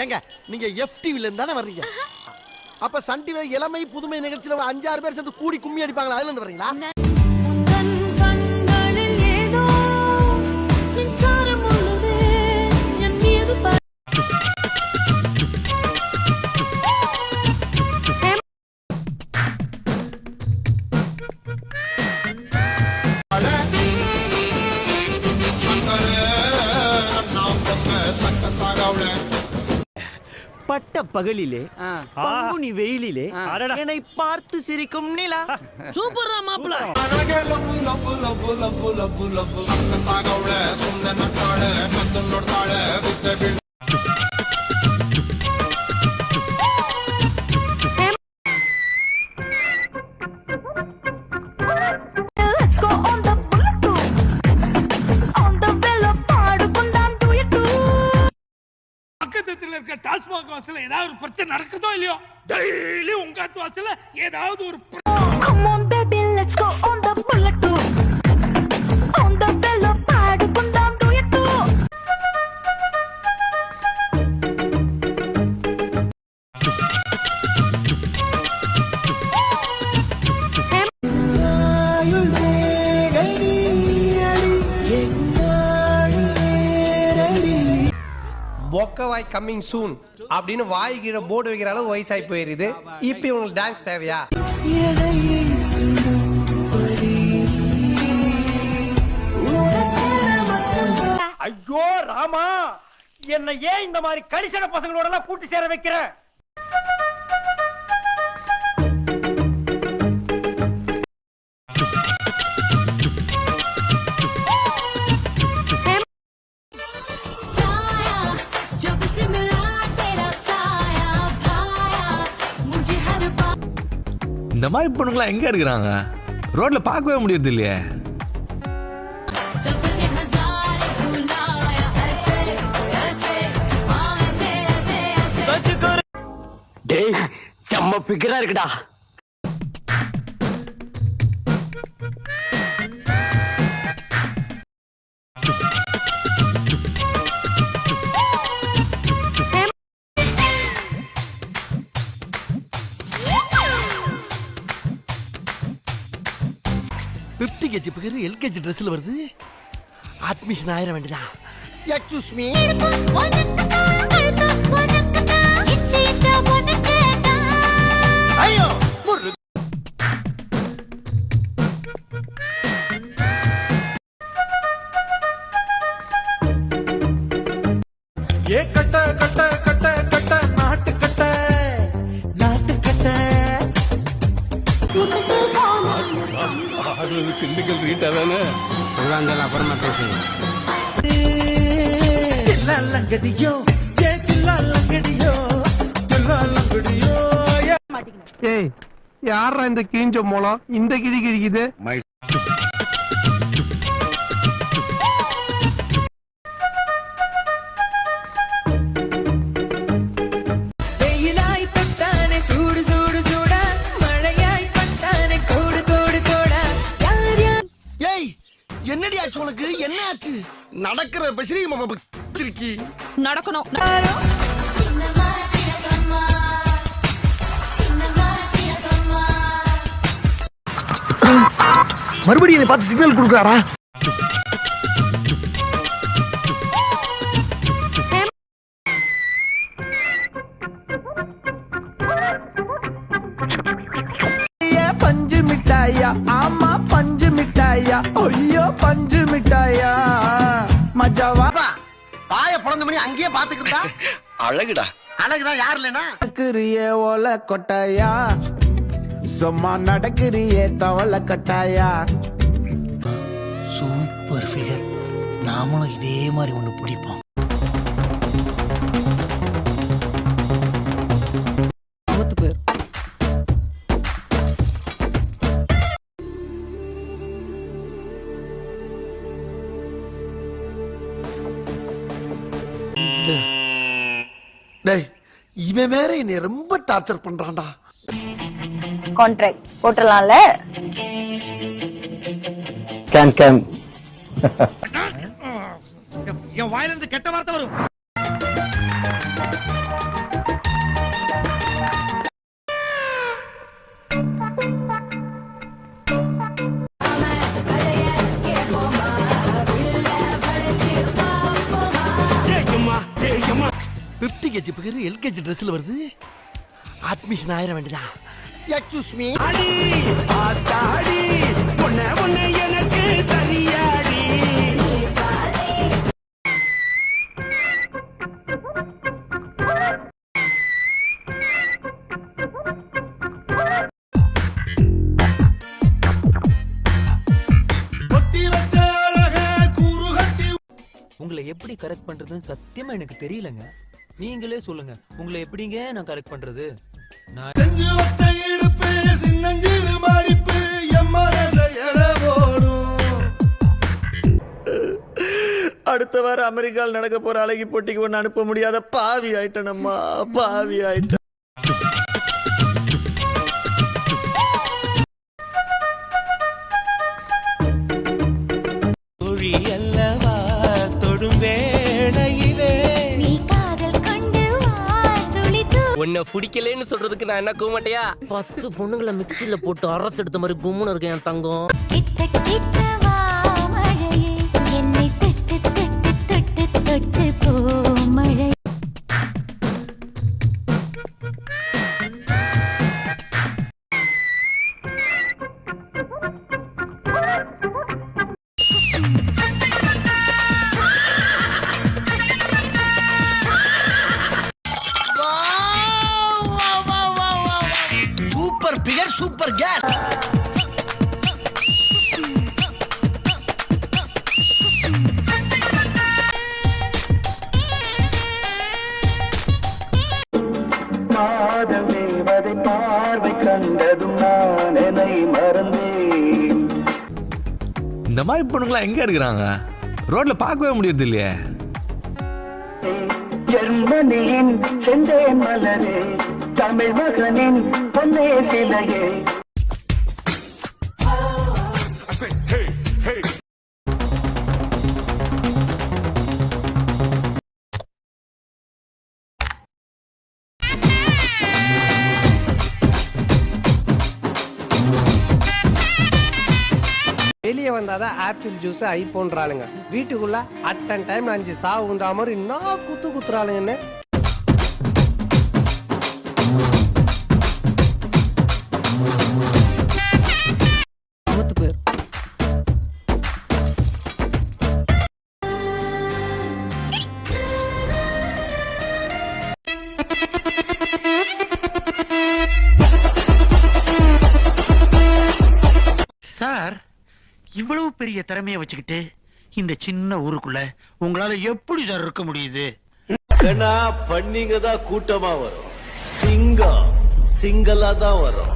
ஏங்க நீங்க FTVல இருந்து தானே வர்றீங்க? அப்ப சன் டிவி இளமை புதுமை நிகழ்ச்சியில 5-6 பேர் சேர்ந்து கூடி கும்மி அடிப்பாங்களா, அதுல இருந்து வர்றீங்களா? பட்ட பகலிலே பங்குனி வெயிலிலே என்னை பார்த்து சிரிக்கும் நிலா. சூப்பரா மாப்ள. டாஸ்மாக் வாசல்ல ஏதாவது ஒரு பிரச்சனை நடக்குதோ இல்லையோ, டெய்லி உங்க வாசல்ல ஏதாவது ஒரு Come on baby let's go on the bullet too on the bello paadu kundam do it too பொக்கவாய் கம்மிங் சூன் அப்படின்னு வாய் கீழே போர்டு வைக்கிற அளவு வயசாகி போயிருது. இப்போ உங்களுக்கு டான்ஸ் தேவையா? ஐயோ ராமா, என்ன ஏன் இந்த மாதிரி கரிசன பசங்களோட எல்லாம் கூட்டி சேர வைக்கிற? இந்த மாதிரி பொண்ணுங்களாம் எங்க இருக்கிறாங்க? ரோட்ல பார்க்கவே முடியறது இல்லையே. டேய் செம்ம பிகரா இருக்குடா. LKG பிகர் LKG ட்ரெஸ்ல வருது. அட்மிஷன் ஆயிர வேண்டியதா? Excuse me. ஐயோ முரு. ஏ கட்ட கட்ட கட்ட கட்ட நாட்டு கட்ட நாட்டு கட்ட. அது திண்டுக்கல் ரீட்டா தானே? அப்புறமா பேசு. ஏய் யாரா இந்த கீஞ்ச மூலம் இந்த கிதி கிதிக்குது? என்னடி ஆச்சு உனக்கு? என்ன ஆச்சு? நடக்கிற பசிரி சிரிக்கி நடக்கணும். மறுபடியும் என்னை பார்த்து சிக்னல் கொடுக்குறாரா? பஞ்சு மிட்டாயா, ஆமா பஞ்சு மிட்டாயா, ஐயோ பஞ்சு மிட்டாயா மஜாவா. பாய பொழந்த மணி அங்கேயே பாத்துக்கிட்டா அழகுடா. அழகுதான் யாரு இல்லைனா? நடக்கிறியே ஓல கொட்டாயா, சும்மா நடக்கிறியே தவள கட்டாயா. Super figure. நாமளும் இதே மாதிரி ஒண்ணு பிடிப்போம். டேய் இவன் வேற என்னை ரொம்ப டார்ச்சர் பண்றான்டா. கான்ட்ராக்ட் போட்டுறலாம்ல. Can can. என் வாயிலிருந்து கெட்ட வார்த்தை வரும். யூகேஜி பேரு எல்கேஜி ட்ரெஸ்ல வருது. அட்மிஷன் ஆயிர வேண்டியதா. Excuse me. அடி ஆத்தாடி பொண்ணே பொண்ணே எனக்கு தனியாடி. உங்களை எப்படி கரெக்ட் பண்றதுன்னு சத்தியமா எனக்கு தெரியலங்க. நீங்களே சொல்லுங்க, உங்களை எப்படிங்க நான் கரெக்ட் பண்றது? நான் அடுத்த வாரம் அமெரிக்காவில் நடக்க போற அழகி போட்டிக்கு ஒன்று அனுப்ப முடியாத பாவி ஆயிட்டனம்மா, பாவி ஆயிட்ட. உன்னை பிடிக்கலன்னு சொல்றதுக்கு நான் என்ன கூமாட்டையா? 10 பொண்ணுங்களை மிக்சியில போட்டு அரசு எடுத்த மாதிரி கும்முன்னு இருக்கேன் என் தங்கம். கிட்ட கிட்ட வா மழையே என்னை தொட்டு தொட்டு தொட்டு தொட்டு போ மழை. Super figure, super care. காதல் தேவதை பார்வை கண்டதும் நான் என்னை மறந்தேன். இந்த மாதிரி பொண்ணுங்களாம் எங்க இருக்கிறாங்க? ரோட்ல பார்க்கவே முடியறது இல்லையே. ஜெர்மனியின் செந்தேன் மலரே, தமிழ் மகனின் பொன்னே சிலையே. வெளியே வந்தாதான் ஆப்பிள் ஜூஸ் ஐபோன்றாளுங்க. வீட்டுக்குள்ள அட்டன் டைம் 5 சாவு உண்டா மாதிரி நான் குத்து குத்துறாளுங்கன்னு. சார், இவ்வளவு பெரிய திறமையை வச்சுக்கிட்டு இந்த சின்ன ஊருக்குள்ள உங்களால எப்படி சார் இருக்க முடியுது? பண்ணிங்க தான் கூட்டமா வரும், சிங்கம் சிங்கலா தான் வரும்.